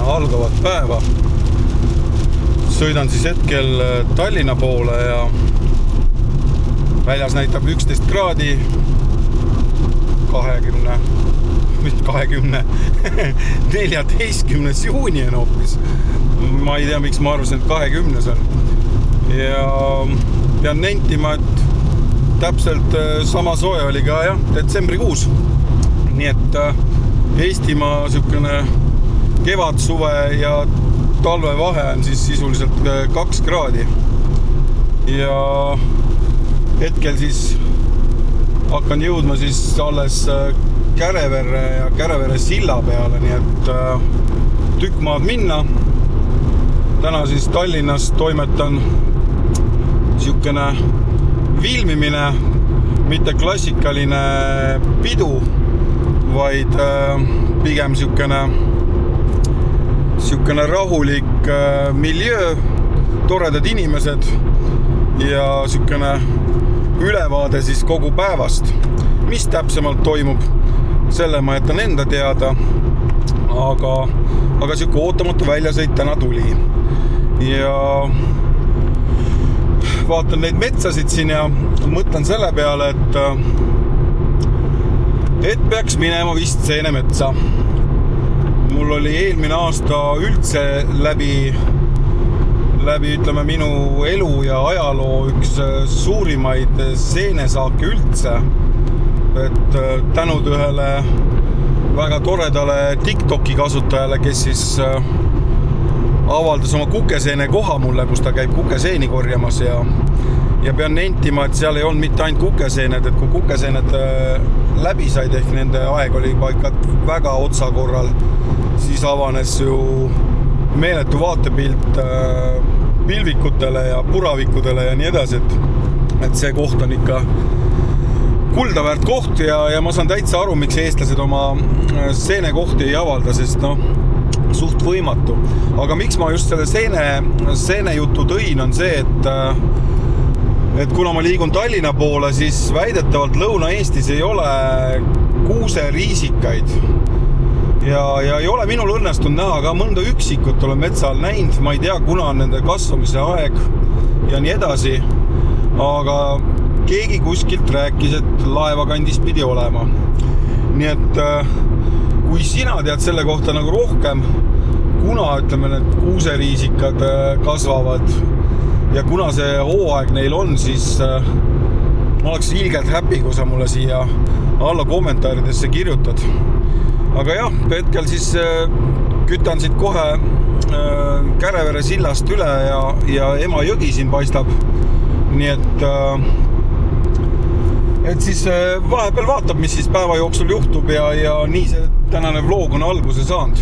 algavat päeva. Sõidan siis hetkel Tallinna poole ja väljas näitab 11 kraadi 14. juuni on hoopis. Ma ei tea, miks ma arvasin, et 20 on. Ja pean nentima, et täpselt sama soe oli ka detsembrikuus. Nii et Eestimaa sükene kevad, suve ja talve vahe on siis sisuliselt 2 kraadi. Ja hetkel siis hakkan jõudma siis alles Käreverre ja Kärevere silla peale, nii et tükk maad minna. Täna siis Tallinnas toimetan sükene filmimine, mitte klassikaline pidu, vaid pigem sükene rahulik miljöö, toredad inimesed ja sükene ülevaade siis kogu päevast. Mis täpsemalt toimub, selle ma jätan enda teada, aga süke ootamatu väljasõit täna tuli. Ja vaatan neid metsasid siin ja mõtlen selle peale, et peaks minema vist Seenemetsa. Mul oli eelmine aasta üldse läbi ütleme minu elu ja ajaloo üks suurimaid seenesaake üldse. Et tänud ühele väga toredale TikToki kasutajale, kes siis avaldas oma kukeseene koha mulle, kus ta käib kukeseeni korjamas ja pean nentima, et seal ei olnud mitte ainult kukeseened, et kui kukeseened läbi said, ehk nende aeg oli paika väga otsa korral, siis avanes ju meeletu vaatepilt pilvikutele ja puravikudele ja nii edasi, et see koht on ikka kuldaväärt koht ja ma saan täitsa aru, miks eestlased oma seene kohti ei avalda, sest suht võimatu. Aga miks ma just selle seene jutu tõin on see, et kuna ma liigun Tallinna poole, siis väidetavalt Lõuna-Eestis ei ole kuuseriisikaid ja ei ole minul õnnestunud näha ka mõnda üksikut olen metsa all näinud, ma ei tea, kuna on nende kasvamise aeg ja nii edasi, aga keegi kuskilt rääkis, et laevakandis pidi olema. Nii et kui sina tead selle kohta nagu rohkem, kuna ütleme need kuuseriisikad kasvavad ja kuna see hooaeg neil on, siis ma oleks ilgelt happy, kui sa mulle siia alla kommentaaridesse kirjutad. Aga jah, hetkel siis kütan siit kohe Kärevere sillast üle ja Emajõgi siin paistab. Nii et siis vahepeal vaatab, mis siis päeva jooksul juhtub ja nii see tänane vlog on alguse saanud.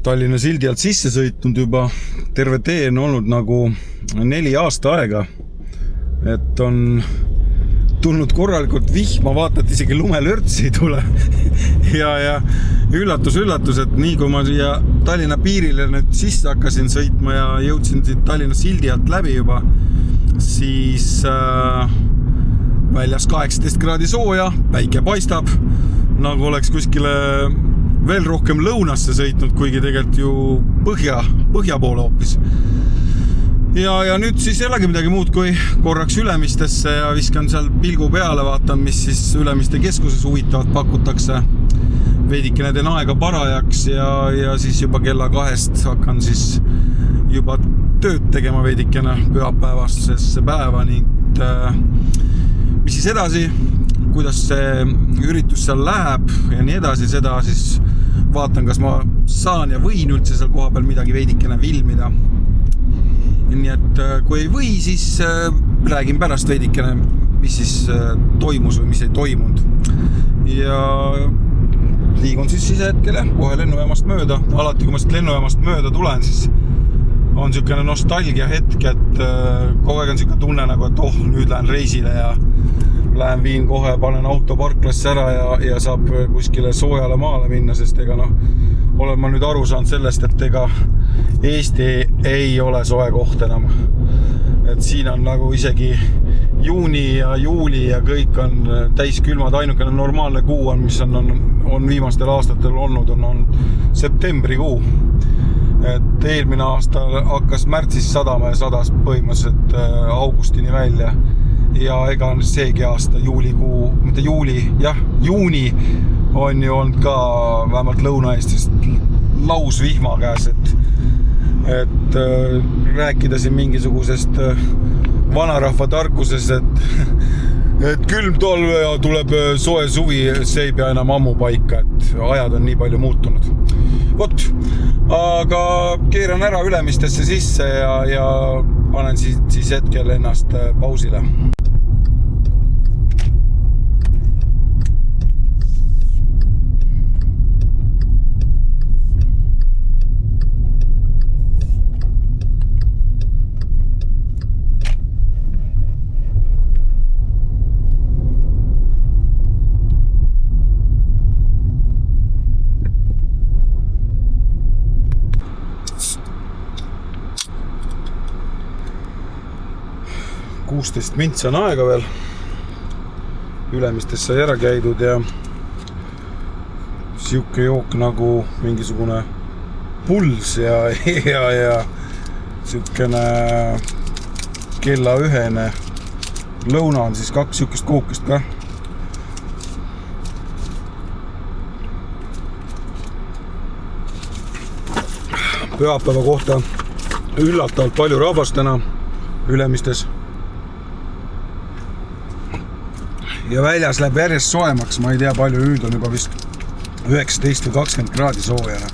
Tallinna sildi alt sisse sõitnud juba terve tee on olnud nagu 4 aasta aega, et on tulnud korralikult vihma, vaatad isegi lumelörtsi ei tule ja üllatus, et nii kui ma siia Tallinna piirile nüüd sisse hakkasin sõitma ja jõudsin siit Tallinna sildi alt läbi juba, siis väljas 18 kraadi sooja, päike paistab, nagu oleks kuskile veel rohkem lõunasse sõitnud, kuigi tegelikult ju põhja poole hoopis. Ja nüüd siis ei olegi midagi muud kui korraks Ülemistesse ja viskan seal pilgu peale, vaatan, mis siis Ülemiste keskuses huvitavat pakutakse. Veidikene teen aega parajaks ja siis juba kella 2 hakkan siis juba tööd tegema veidikene pühapäevasesse päeva ning mis siis edasi, kuidas see üritus seal läheb ja nii edasi, seda siis vaatan, kas ma saan ja võin üldse seal koha peal midagi veidikene filmida. Nii et kui ei või, siis räägin pärast veidikene, mis siis toimus või mis ei toimunud. Ja liigun siis hetkele kohe lennujaamast mööda. Alati, kui ma siit lennujaamast mööda tulen, siis on niisugune nostalgia hetk, et kogu aeg on niisugune tunne nagu, et nüüd lähen reisile ja lähen viin kohe, panen auto parklasse ära ja saab kuskile soojale maale minna, sest olen ma nüüd aru saanud sellest, et Eesti ei ole soe koht enam. et siin on nagu isegi juuni ja juuli ja kõik on täiskülmad, ainukene normaalne kuu on, mis on viimastel aastatel olnud, on septembrikuu. Et eelmine aasta hakkas märtsis sadama ja sadas põhimõtteliselt augustini välja ja ega seegi aasta juulikuu, mitte juuli, juuni on ju olnud ka vähemalt Lõuna-Eestist lausvihma käes, et rääkida siin mingisugusest vanarahva tarkuses, et külm talve ja tuleb soe suvi, see ei pea enam ammu paika, et ajad on nii palju muutunud. Vot, aga keeran ära Ülemistesse sisse ja panen siis hetkel ennast pausile. Mints on aega veel. Ülemistesse sai ära käidud ja siuke jook nagu mingisugune puls ja siukene kella 1. Lõuna on siis 2 siukest kookest ka. Pühapäeva kohta üllatavalt palju rahvast täna Ülemistes. Ja väljas läheb järjest soemaks, ma ei tea palju, nüüd on juba vist 19 või 20 kraadi soojana.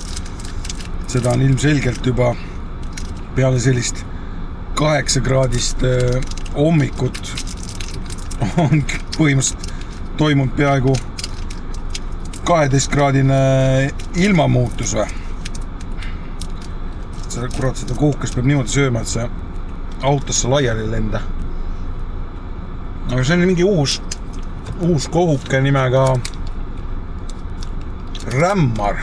Seda on ilmselgelt juba peale sellist 8 kraadist hommikut on põhimõtteliselt toimunud peaaegu 12 kraadine ilmamuutus või. Kurat, seda kookest peab niimoodi sööma, et see autosse laiali lenda. Aga see on mingi uus kohuke nimega Rämmar.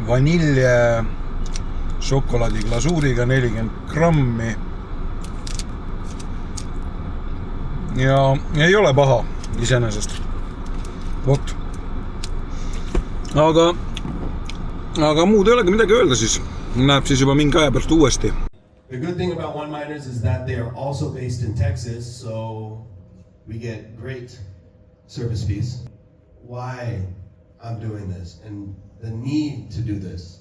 Vanilje šokolaadi glasuuriga 40 grammi. Ja ei ole paha iseenesest. Vot. Aga muud ei olegi midagi öelda siis. Näeb siis juba mingi aja pärast uuesti. The good thing about One Miners is that they are also based in Texas, so we get great service fees. Why I'm doing this and the need to do this.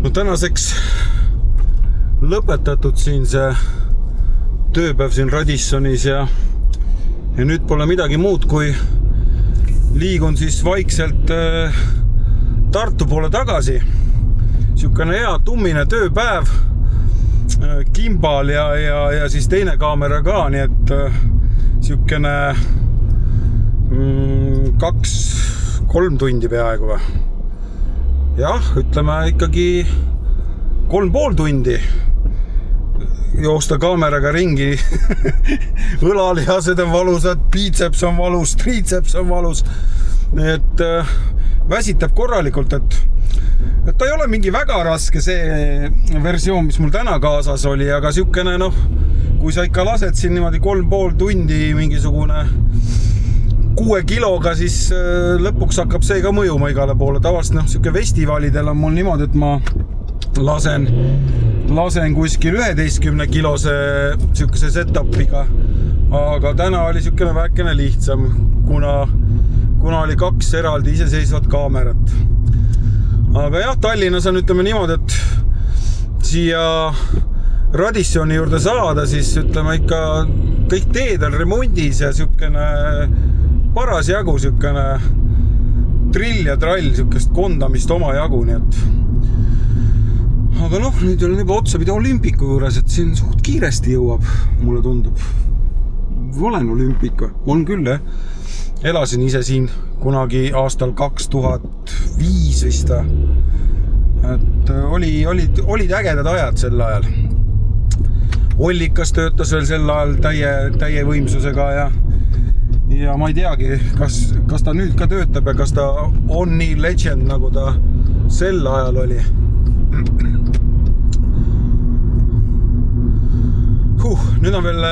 No tänaseks lõpetatud siin see tööpäev siin Radissonis ja nüüd pole midagi muud, kui liigun siis vaikselt Tartu poole tagasi. Siukene hea tummine tööpäev, kimbal ja siis teine kaamera ka, nii et siukene 2-3 tundi peaaegu või. Jah, ütleme ikkagi 3,5 tundi. Joosta kaameraga ringi. Õlalihased on valusad, biceps on valus, triceps on valus. Et väsitab korralikult, et ta ei ole mingi väga raske see versioon, mis mul täna kaasas oli, aga siukene kui sa ikka lased siin niimoodi 3,5 tundi mingisugune 6 kiloga, siis lõpuks hakkab see ka mõjuma igale poole. Tavaliselt siuke festivalidel on mul niimoodi, et ma lasen kuskil 11 kilose siukese setupiga, aga täna oli siukene väikene lihtsam, kuna oli 2 eraldi iseseisvat kaamerat. Aga jah, Tallinnas on ütleme niimoodi, et siia Radissoni juurde saada, siis ütleme ikka kõik teed on remondis ja siukene paras jagu, siukene trill ja trall, siukest kondamist oma jagu, nii et aga nüüd on juba otsapidi olümpiku juures, et siin suht kiiresti jõuab, mulle tundub. Olen olümpik või? On küll, Elasin ise siin kunagi aastal 2005 vist. Et olid ägedad ajad sel ajal. Ollikas töötas veel sel ajal täie võimsusega ja ma ei teagi, kas ta nüüd ka töötab ja kas ta on nii legend, nagu ta sel ajal oli. Nüüd on veel,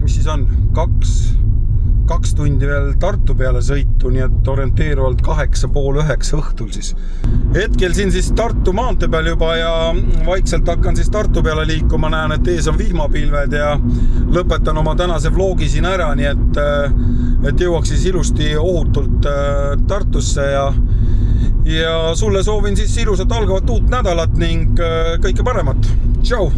mis siis on, 2 tundi veel Tartu peale sõitu, nii et orienteeruvalt 8:30 õhtul siis. Hetkel siin siis Tartu maantee peal juba ja vaikselt hakkan siis Tartu peale liikuma, näen, et ees on vihmapilved ja lõpetan oma tänase vlogi siin ära, nii et jõuaks siis ilusti ohutult Tartusse ja sulle soovin siis ilusat algavat uut nädalat ning kõike paremat. Tšau!